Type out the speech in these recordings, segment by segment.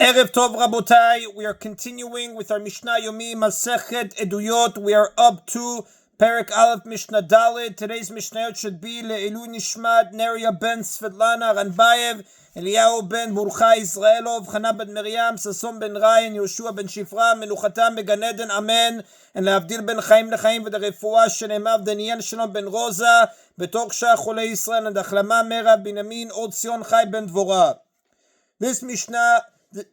Erev Tov Rabotai, we are continuing with our Mishna Yomi, Masechet Eduyot. We are up to Perek Aleph Mishnah Daled. Today's Mishnayot should be Le'ilu Nishmat, Neria ben Svetlana Ranbayev, Eliyahu ben Murcha Israelov, Chana ben Miriam, Sason ben Ryan, Yoshua ben Shifra, Menuchatam began Eden, Amen, and Lehavdil ben Chaim lechaim, v'derefua shenemav Daniel Shalom ben Rosa, Betok Shah Chole Yisrael, and Achlama Merav Binyamin, Od Sion Chai ben Dvorah. This Mishnah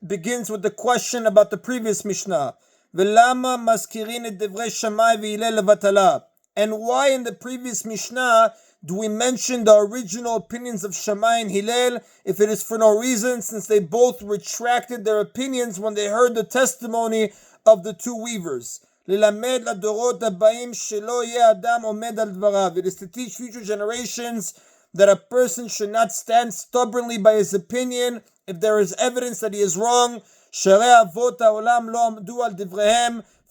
begins with the question about the previous Mishnah. V'lama maskirin et divrei Shammai v'Hillel levatala. And why in the previous Mishnah do we mention the original opinions of Shammai and Hillel if it is for no reason, since they both retracted their opinions when they heard the testimony of the two weavers? Lilamed ladorot habayim shelo yeh adam omed al dvarav. It is to teach future generations that a person should not stand stubbornly by his opinion if there is evidence that he is wrong. For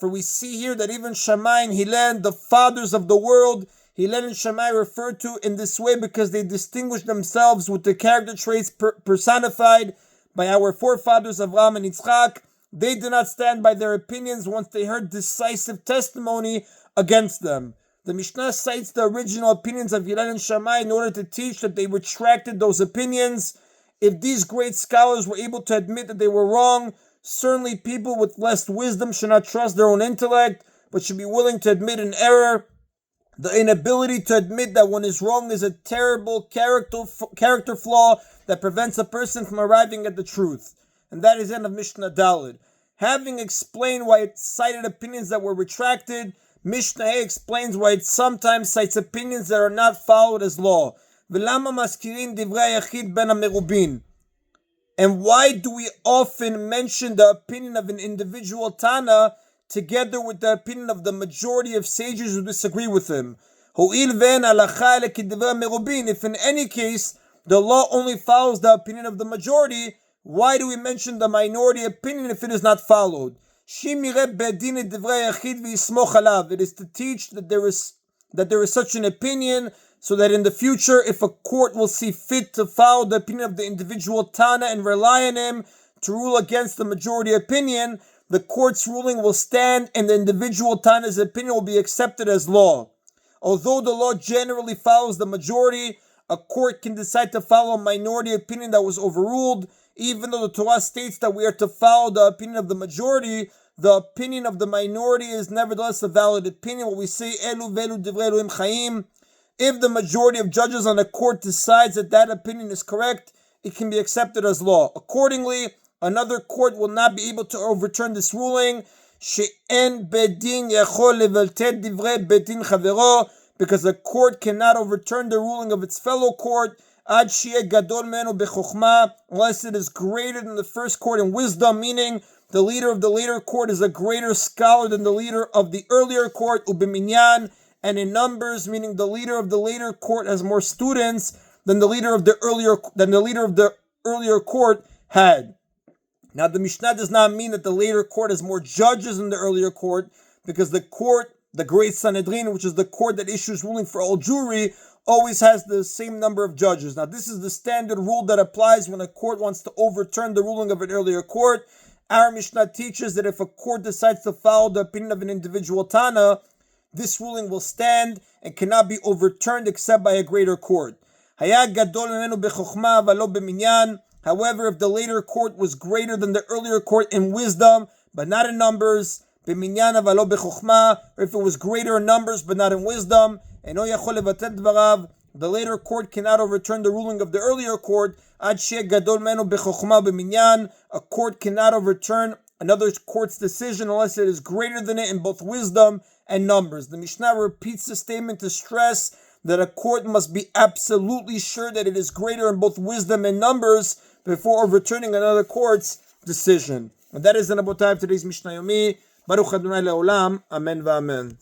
we see here that even Shammai and Hillel, the fathers of the world, Hillel and Shammai referred to in this way because they distinguished themselves with the character traits personified by our forefathers Avraham and Yitzchak. They did not stand by their opinions once they heard decisive testimony against them. The Mishnah cites the original opinions of Hillel and Shammai in order to teach that they retracted those opinions. If these great scholars were able to admit that they were wrong, certainly people with less wisdom should not trust their own intellect, but should be willing to admit an error. The inability to admit that one is wrong is a terrible character flaw that prevents a person from arriving at the truth. And that is the end of Mishnah Daled. Having explained why it cited opinions that were retracted, Mishnah explains why it sometimes cites opinions that are not followed as law. And why do we often mention the opinion of an individual Tana together with the opinion of the majority of sages who disagree with him? If in any case the law only follows the opinion of the majority, why do we mention the minority opinion if it is not followed? It is to teach that there is such an opinion, so that in the future, if a court will see fit to follow the opinion of the individual Tana and rely on him to rule against the majority opinion, the court's ruling will stand and the individual Tana's opinion will be accepted as law. Although the law generally follows the majority, a court can decide to follow a minority opinion that was overruled. Even though the Torah states that we are to follow the opinion of the majority, the opinion of the minority is nevertheless a valid opinion. What we say, Elu velu divrei Elohim chaim. If the majority of judges on a court decides that that opinion is correct, it can be accepted as law. Accordingly, another court will not be able to overturn this ruling. She'en bedin yachol levaltet divrei bedin chavero, because a court cannot overturn the ruling of its fellow court ad she'eh gadol menu bechokhmah, unless it is greater than the first court in wisdom, meaning the leader of the later court is a greater scholar than the leader of the earlier court, ubeminyan, and in numbers, meaning the leader of the later court has more students than the leader of the earlier court had. Now, the Mishnah does not mean that the later court has more judges than the earlier court, because the court, the great Sanhedrin, which is the court that issues ruling for all Jewry, always has the same number of judges. Now, this is the standard rule that applies when a court wants to overturn the ruling of an earlier court. Our Mishnah teaches that if a court decides to follow the opinion of an individual Tana, this ruling will stand and cannot be overturned except by a greater court. However, if the later court was greater than the earlier court in wisdom, but not in numbers, or if it was greater in numbers but not in wisdom, the later court cannot overturn the ruling of the earlier court. A court cannot overturn another court's decision unless it is greater than it in both wisdom and numbers. The Mishnah repeats the statement to stress that a court must be absolutely sure that it is greater in both wisdom and numbers before overturning another court's decision. And that is the Rabotai of today's Mishna Yomi. Baruch Adonai Le'olam. Amen v'amen.